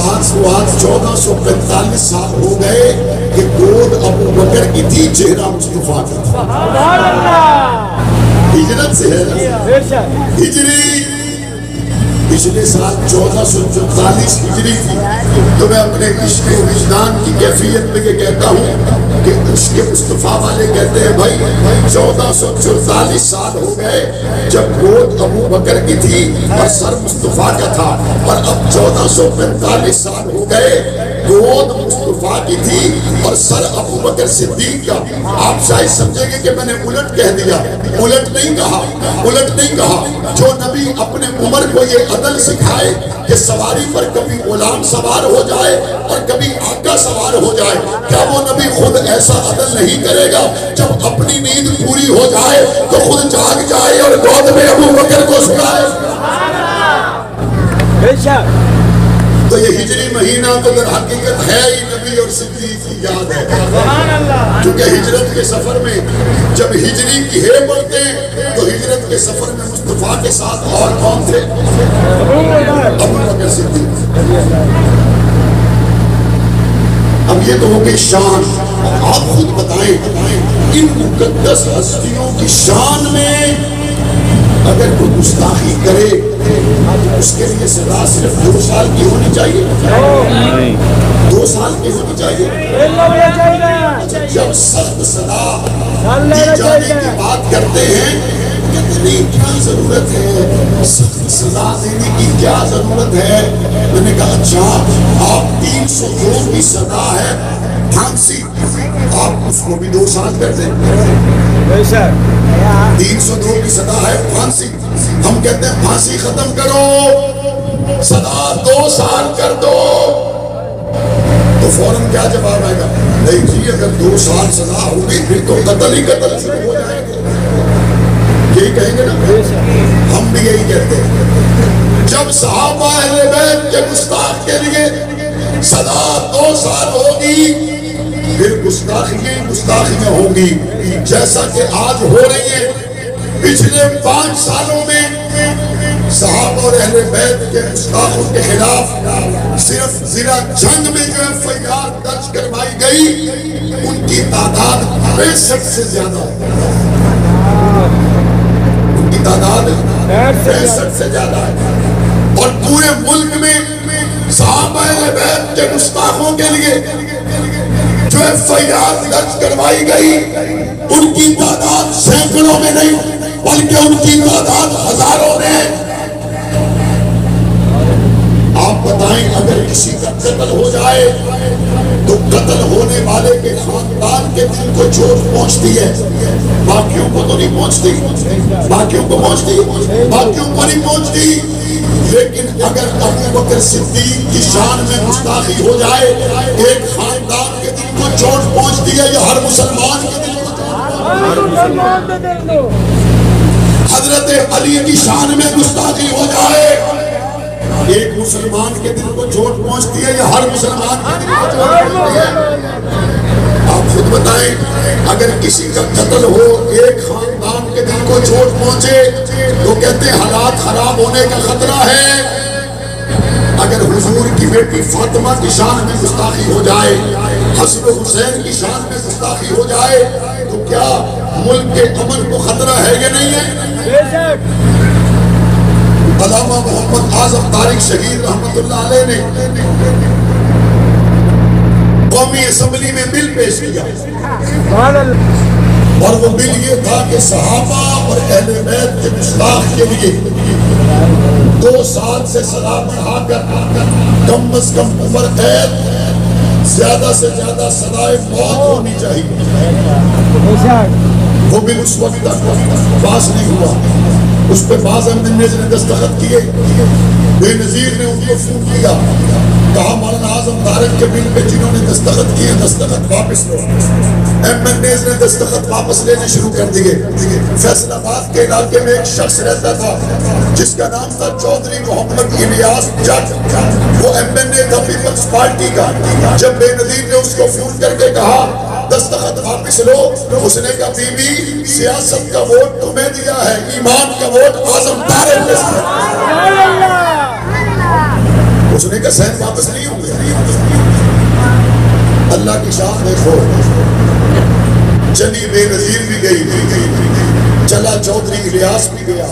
آج 1445 سال ہو گئے کہ گود ابو بکر کی تھی، چہرہ مصطفیٰ کا تھا۔ ہجرت سے ہے ہجری، پچھلے سال 1444 ہجری تھی۔ تو میں اپنے عشق و وجدان کی کیفیت میں یہ کہتا ہوں کہ عشق مصطفیٰ والے کہتے ہیں بھائی 1444 سال ہو گئے جب گود ابو بکر کی تھی اور سر مصطفیٰ کا تھا، اور اب 1445 سال ہو گئے گود مصطفیٰ کی تھی اور سر ابو بکر صدیق کا۔ آپ شاید سمجھیں گے کہ میں نے الٹ کہہ دیا، الٹ نہیں کہا، الٹ نہیں کہا۔ جو نبی اپنے عمر کو یہ عدل سکھائے کہ سواری پر کبھی غلام سوار ہو جائے اور کبھی آقا سوار ہو جائے، کیا وہ نبی خود ایسا عدل نہیں کرے گا جب اپنی نیند پوری ہو جائے تو خود جاگ جائے اور گود میں ابو بکر کو سلائے؟ تو یہ ہجری مہینہ تو در حقیقت ہے ہی نبی اور صدیق کی یاد ہے، کیونکہ ہجرت کے سفر میں جب ہجری کی ہے بڑھتے ہیں تو ہجرت کے سفر میں مصطفیٰ کے ساتھ اور کون تھے؟ ابو بکر صدیق۔ اب یہ تو ہو گئی شان، آپ خود بتائیں ان مقدس ہستیوں کی شان میں اگر کوئی گستاخی کرے اس کے لیے سزا صرف 2 سال کی ہونی چاہیے؟ 2 سال کی ہونی چاہیے؟ جب سخت سزا دی جانے کی بات کرتے ہیں کہتے نہیں کیا ضرورت ہے سخت سزا دینے کی، کیا ضرورت ہے؟ میں نے کہا اچھا آپ 302 کی سزا ہے پھانسی، آپ اس کو بھی 2 سال کر دیں۔ 302 کی سزا ہے پھانسی، ہم کہتے ہیں پھانسی ختم کرو، سزا 2 سال کر دو، تو فوراً کیا جواب آئے گا؟ نہیں جی اگر 2 سال سزا ہوگی پھر تو قتل ہی قتل شروع ہو جائے گا، یہی کہیں گے نا؟ ہم بھی یہی کہتے ہیں جب صحابہ اہل بیت کے گستاخ کے لیے سزا 2 سال ہوگی پھر گستاخیاں ہوں گی جیسا کہ آج ہو رہی ہیں۔ پچھلے 5 سالوں میں صحابہ اور اہل بیت کے گستاخوں کے خلاف صرف ضلع جنگ میں جو FIR درج کروائی گئی ان کی تعداد 65 سے زیادہ ہے، ان کی تعداد 65 سے زیادہ ہے، اور پورے ملک میں صحابہ اہل بیت کے گستاخوں کے لیے جو FIR درج کروائی گئی ان کی تعداد سینکڑوں میں نہیں بلکہ ان کی تعداد ہزاروں میں۔ آپ بتائیں اگر کسی کا قتل ہو جائے تو قتل ہونے والے کے خاندان کے دل کو چوٹ پہنچتی ہے، باقیوں کو تو نہیں پہنچتی، باقیوں کو نہیں پہنچتی، لیکن اگر ابو بکر صدیق کی شان میں گستاخی ہو جائے ایک خاندان کے دل کو چوٹ پہنچتی ہے یا ہر مسلمان کے دل کو چوٹ پہنچتی ہے؟ حضرت علی کی شان میں گستاخی ہو جائے ایک مسلمان کے دل کو چوٹ پہنچتی ہے یا ہر مسلمان کے دل کو چوٹ پہنچتی ہے؟ آپ خود بتائیں اگر کسی کا قتل ہو ایک خاندان کے دل کو چوٹ پہنچے تو کہتے ہیں حالات خراب ہونے کا خطرہ ہے۔ اگر حضور کی بیٹی فاطمہ کی شان میں گستاخی ہو جائے، حسن و حسین کی شان میں گستاخی ہو جائے تو کیا ملک کے امن کو خطرہ ہے یا نہیں ہے؟ علامہ محمد اعظم طارق شہید رحمت اللہ علیہ نے قومی اسمبلی میں بل پیش کیا اور وہ بل یہ تھا کہ صحابہ اور اہل بیت کے گستاخ کے لیے 2 سال سے سزا بڑھا کر کم از کم عمر قید، زیادہ سے زیادہ سزائے موت ہونی چاہیے۔ وہ بل اس وقت تک پاس نہیں ہوا، اس پہ بعض MNAs نے دستخط کیے، بے نظیر نے ان کو فون کیا، کہا مولانا اعظم طارق کے بل پہ جنہوں نے دستخط کیے دستخط واپس لو۔ MNAs نے دستخط واپس لینے شروع کر دیے۔ فیصل آباد کے علاقے میں ایک شخص رہتا تھا جس کا نام تھا چودھری محمد الیاس جٹ، وہ MNA تھا پیپلز پارٹی کا۔ جب بے نظیر نے اس کو فون کر کے کہا دستخط واپس لو، اس نے کہا بی بی سیاست کا ووٹ تمہیں دیا ہے، ایمان کا ووٹ اعظم طارق نے دیا۔ اس نے کہا حسین واپس نہیں ہوں گے. اللہ کی شان دیکھو. چلی بے نظیر بھی گئی, چلا چودھری الیاس بھی گیا,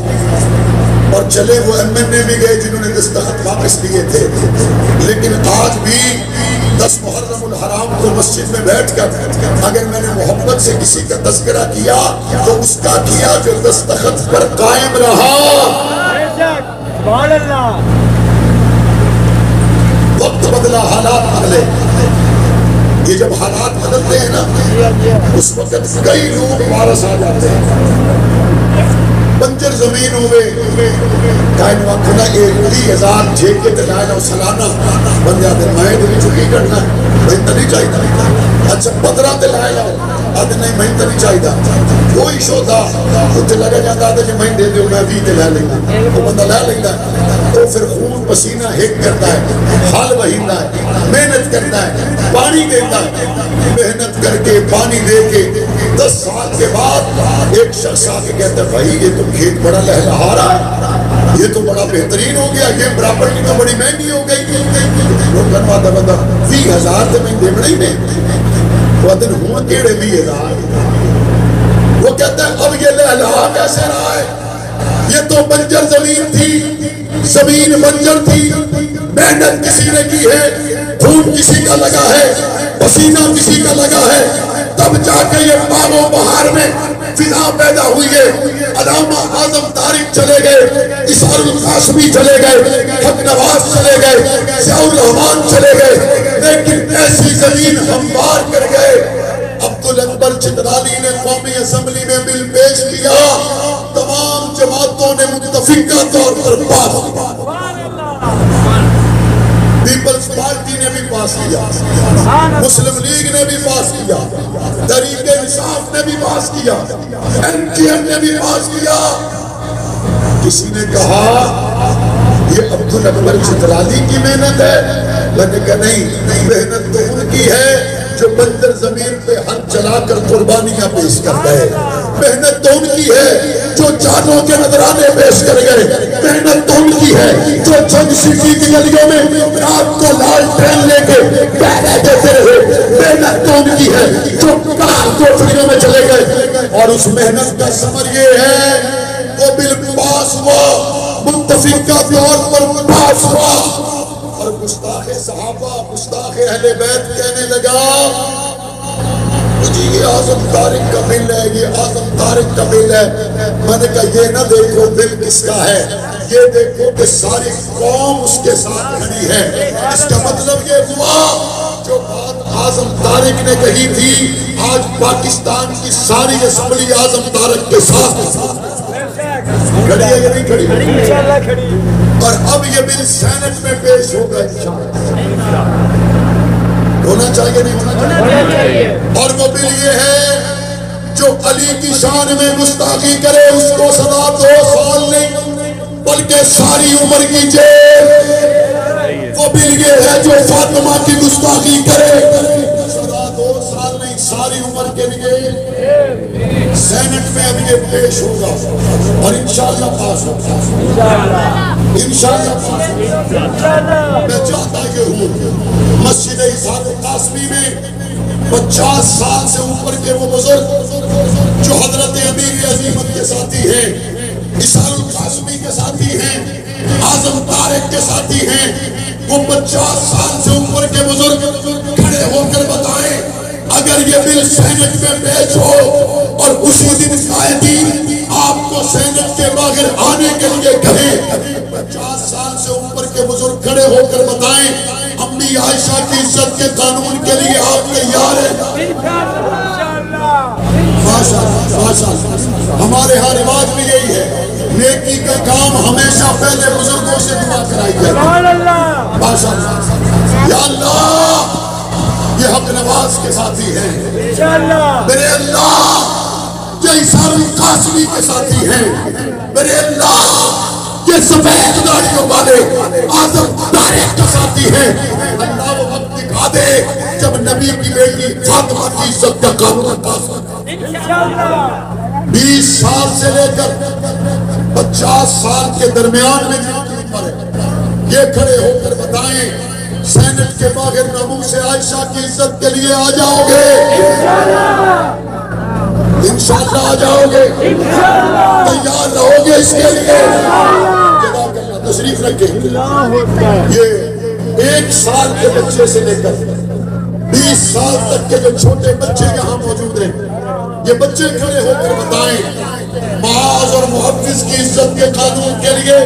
اور چلے وہ ایم این اے بھی گئے جنہوں نے دستخط واپس لیے تھے. لیکن آج بھی 10 محرم الحرام کو مسجد میں بیٹھ کر اگر میں نے محبت سے کسی کا تذکرہ کیا تو اس کا کیا جو دستخط پر قائم رہا. وقت بدلا, حالات بدلے. یہ جب حالات بدلتے ہیں نا اس وقت کئی لوگ وارث آ جاتے ہیں. بنجر زمین ہوئے کائن وقت نا 30,000 ٹھیکے دلائنا سالانہ بن جاتے. میں تو چکی کرنا میں تو نہیں چاہیے. اچھا 15 دلائنا آدھے نہیں میں تو نہیں چاہیے. کوئی شودا کچھ لگا جاتا ہے جو میں دے دوں میں بھی دلا لیں گا. وہ بندہ لا لیں گا تو پھر خون پسینہ ہیک کرتا ہے, حال وہیندہ ہے, محنت کرتا ہے, پانی دیتا ہے. محنت کر کے پانی دے کے 10 سال کے بعد ایک شخص آ کے کہتا ہے بھائی یہ تو کھیت بڑا لہلہا رہا ہے, یہ تو بڑا بہترین ہو گیا, یہ پراپرٹی تو بڑی مہنگی ہو گئی. وہ کرواتا بندہ 20,000 سے میں دیوڑا ہی نہیں. وہ دن ہوا کیڑے 20,000. وہ کہتا ہے اب یہ لہلہا کیسے رہا ہے, یہ تو بنجر زمین تھی, زمین بنجر تھی, محنت کسی نے کی ہے, خون کسی کا لگا ہے, پسینہ کسی کا لگا ہے, تب جا کے یہ باغ و بہار میں فضا پیدا ہوئی ہے. علامہ اعظم طارق چلے گئے, اسحاق القاسمی چلے گئے, حق نواز چلے گئے, ضیاء الرحمان چلے گئے, لیکن ایسی زمین ہموار کر گئے. عبدالاکبر چترالی نے قومی اسمبلی میں بل پیش کیا, تمام جماعتوں نے متفقہ طور پر پاس کیا. پیپلز پارٹی نے بھی پاس کیا, مسلم لیگ نے بھی پاس کیا, تحریک انصاف نے بھی پاس کیا, این ٹی ایم نے بھی پاس کیا. کسی نے کہا یہ عبدالاکبر چترالی کی محنت ہے. میں نے کہا نہیں, محنت تو ان کی ہے جو بنجر زمین پہ ہل چلا کر قربانیاں پیش کر گئے. محنت تو ان کی ہے جو جانوں کے نذرانے پیش کر گئے. محنت تو ان کی ہے جو جنگ سیٹی کی گلیوں میں رات کو لال ٹرین لے کے پہرے دیتے رہے. محنت تو ان کی ہے جو کار کوٹریوں میں چلے گئے. اور اس محنت کا ثمر یہ ہے وہ بل پاس ہوا, متفقہ طور پر پاس ہوا. اور گستاخ صحابہ, گستاخ اہل بیت کہنے لگا جی یہ اعظم طارق کا بل ہے, یہ اعظم طارق کا بل ہے. میں نے کہا یہ نہ دیکھو بل کس کا ہے, یہ دیکھو کہ ساری قوم اس کے ساتھ کھڑی ہے. اس کا مطلب یہ ہوا جو بات اعظم طارق نے کہی تھی آج پاکستان کی ساری اسمبلی اعظم طارق کے ساتھ کھڑی ہے یا نہیں کھڑی؟ انشاءاللہ کھڑی. اور اب یہ بل سینٹ میں پیش ہوگا انشاءاللہ. ہونا چاہیے نہیں ہونا چاہیے. اور وہ بل یہ ہے جو علی کی شان میں گستاخی کرے اس کو سزا 2 سال نہیں بلکہ ساری عمر کی جیل. وہ بل یہ ہے جو فاطمہ کی گستاخی کرے سزا 2 سال نہیں ساری عمر کے لیے. سینٹ میں اب یہ پیش ہوگا اور انشاءاللہ پاس ہوگا. انشاءاللہ پاس ہوگا. میں چاہتا یہ ہوں مسجد اسحاق القاسمی میں 50 سال سے اوپر کے وہ بزرگ جو حضرت امیر عظیمت کے ساتھی ہیں, اسحاق القاسمی کے ساتھی ہیں, اعظم طارق کے ساتھی ہیں, وہ 50 سال سے اوپر کے بزرگ کھڑے ہو کر بتائیں اگر یہ بل سینٹ میں پیش ہو اور اسی دن قائدین آپ کو سینٹ کے باہر آنے کے لیے کہیں, 50 سال سے اوپر کے بزرگ کھڑے ہو کر بتائیں امی عائشہ کی عزت کے قانون کے لیے آپ تیار ہیں؟ ماشاءاللہ. ہمارے ہاں رواج بھی یہی ہے, نیکی کا کام ہمیشہ پہلے بزرگوں سے دعا کرائی جاتی ہے. ماشاءاللہ. یا اللہ یہ حق نواز کے ساتھی ہیں, میرے اللہ یہ اسحاق القاسمی کے ساتھی ہیں, میرے اللہ یہ سفید داڑھیوں والے اعظم طارق کے ساتھی ہیں. اللہ وہ وقت دکھا دے جب نبی کی بیٹی فاطمہ کی عزت کا قانون پاس ہوگا. 20 سال سے لے کر 50 سال کے درمیان میں یہ کھڑے ہو کر بتائیں سینٹ کے باغر نامو سے عائشہ کی عزت کے لیے آ جاؤ گے؟ انشاءاللہ آ جاؤ گے؟ تیار رہو گے اس کے لیے؟ جزاک اللہ، تشریف رکھیں۔ یہ 1 سال کے بچے سے لے کر 20 سال تک کے جو چھوٹے بچے یہاں موجود ہیں، یہ بچے کھڑے ہو کر بتائیں معاذ اور محفظ کی عزت کے قانون کے لیے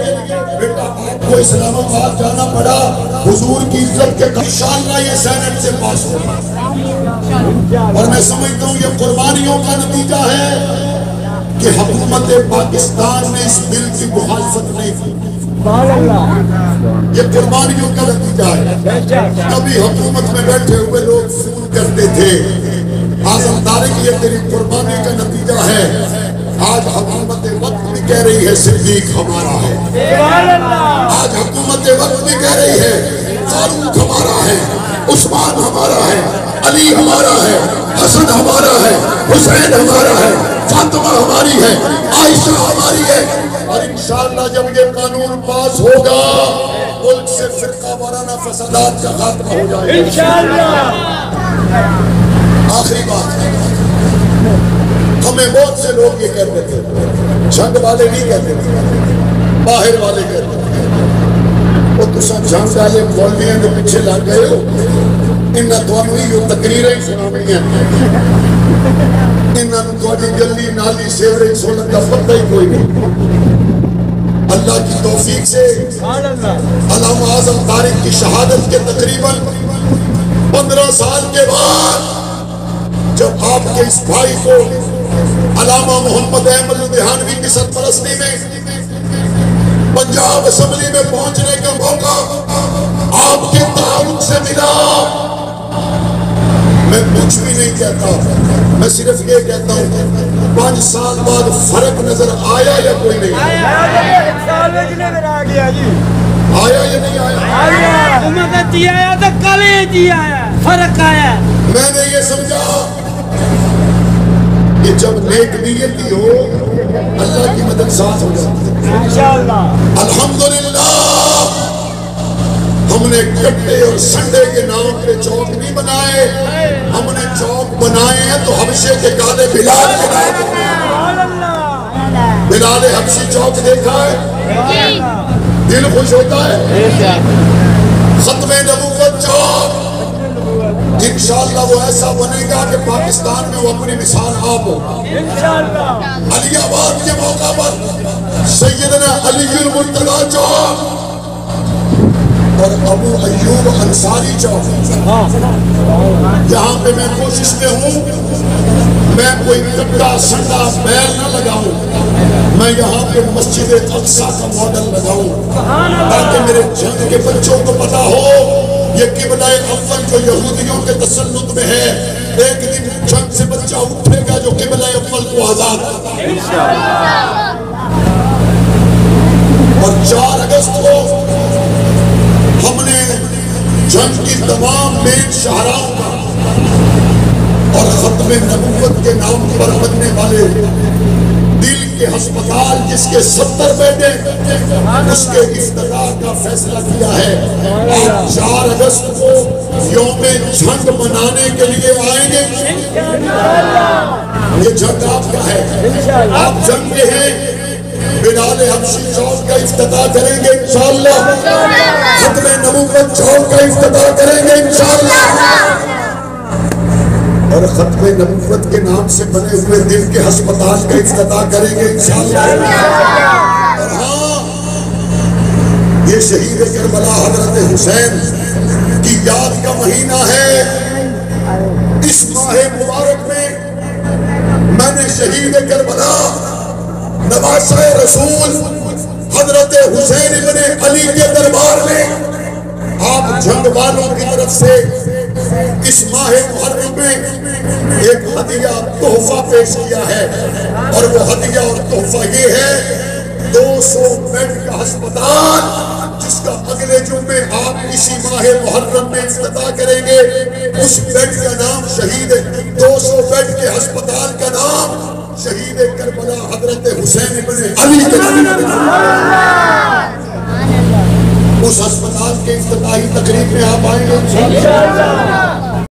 بیٹا آپ کو اسلام آباد جانا پڑا، حضور کی عزت کے انشاءاللہ یہ سینٹ سے پاس ہوگا۔ اور میں سمجھتا ہوں یہ قربانیوں کا نتیجہ ہے کہ حکومت پاکستان نے اس بل کی مخالفت نہیں کی۔ یہ قربانیوں کا نتیجہ ہے۔ کبھی حکومت میں بیٹھے ہوئے لوگ فون کرتے تھے اعظم طارق یہ تیری قربانی کا نتیجہ ہے، آج حکومت وقت بھی کہہ رہی ہے صدیق ہمارا ہے، آج حکومت وقت بھی کہہ رہی ہے فاروق ہمارا ہے، عثمان ہمارا ہے، علی ہمارا ہے، حسن ہمارا ہے، حسین ہمارا ہے، فاطمہ ہماری ہے، عائشہ ہماری ہے۔ اور انشاءاللہ جب یہ قانون پاس ہوگا ملک سے فرقہ وارانہ فسادات کا خاتمہ ہو جائے گا انشاءاللہ۔ آخری بات ہے، ہمیں بہت سے لوگ یہ کہتے تھے، جنگ والے نہیں کہتے تھے، باہر والے کہتے تھے وہ تساں جنگ والے مولویاں کے پیچھے لگ گئے ہو، انہاں تانوں ہی تقریریں سناونیاں، انہاں نوں تہاڈی گلی نالی سیوریج سنن دا پتہ ہی کوئی نہیں۔ اللہ کی توفیق سے علامہ اعظم طارق کی شہادت کے تقریباً 15 سال کے بعد جب آپ کے اس بھائی کو علامہ محمد احمد لدھیانوی کی سرپرستی میں پنجاب اسمبلی میں پہنچنے کا موقع آپ کے تعاون سے ملا، میں کچھ بھی نہیں کہتا، میں صرف یہ کہتا ہوں 5 سال بعد فرق نظر آیا یا کوئی نہیں آیا؟ آیا یا نہیں آیا؟ فرق آیا۔ میں نے یہ سمجھا کہ جب نیک نیتی ہو اللہ کی مدد ساتھ ہو جاتی ہے۔ الحمدللہ ہم نے کٹے اور سنڈے کے نام پہ چوک نہیں بنائے، ہم نے چوک بنائے ہیں تو حبشے کے کالے بلال کے نام پہ۔ بلال حبشی چوک دیکھا ہے؟ دل خوش ہوتا ہے۔ ختم نبوت چوک انشاءاللہ وہ ایسا بنے گا کہ پاکستان میں وہ اپنی مثال آپ ہوگا۔ علی آباد کے موقع پر سیدنا علی المرتضی چوک اور ابو ایوب انصاری چوک، یہاں پہ میں کوشش میں ہوں میں کوئی کٹا سنڈا بیل نہ لگاؤں، میں یہاں پہ مسجد اقصی کا ماڈل لگاؤں تاکہ میرے جنگ کے بچوں کو پتا ہو یہ قبلہ اول جو یہودیوں کے تسلط میں ہے، ایک دن جنگ سے بچہ اٹھے گا جو قبلہ اول کو آزاد کرے۔ اور 4 اگست کو ہم نے جنگ کی تمام مین شاہراہوں کا اور ختم نبوت کے نام پر بننے والے دل کے ہسپتال جس کے 70 بیڈ اس کے افتتاح کا فیصلہ کیا ہے۔ آپ 4 اگست کو یوم جنگ منانے کے لیے آئیں گے، یہ جنگ آپ کا ہے، آپ جنگ کے ہیں۔ بلال حبشی چوک کا افتتاح کریں گے انشاءاللہ، ختم نبوت چوک کا افتتاح کریں گے انشاءاللہ، اور ختم نبوت کے نام سے بنے ہوئے دل کے ہسپتال کا افتتاح کریں گے انشاءاللہ۔ اور ہاں یہ شہید کربلا حضرت حسین کی یاد کا مہینہ ہے۔ اس ماہ مبارک میں میں نے شہید کربلا نواسہ رسول حضرت حسین ابن علی کے دربار میں آپ جنگ والوں کی طرف سے اس ماہ محرم میں ایک ہدیہ تحفہ پیش کیا ہے، اور وہ ہدیہ اور تحفہ یہ ہے 200 بیڈ کا ہسپتال جس کا اگلے جمعے آپ اسی ماہ محرم میں افتتاح کریں گے۔ اس بیڈ کا نام شہید 200 بیڈ کے ہسپتال کا نام شہید کربلا حضرت حسین ابن علی کے نام۔ اس اسپتال کے افتتاحی تقریب میں آپ آئیں گے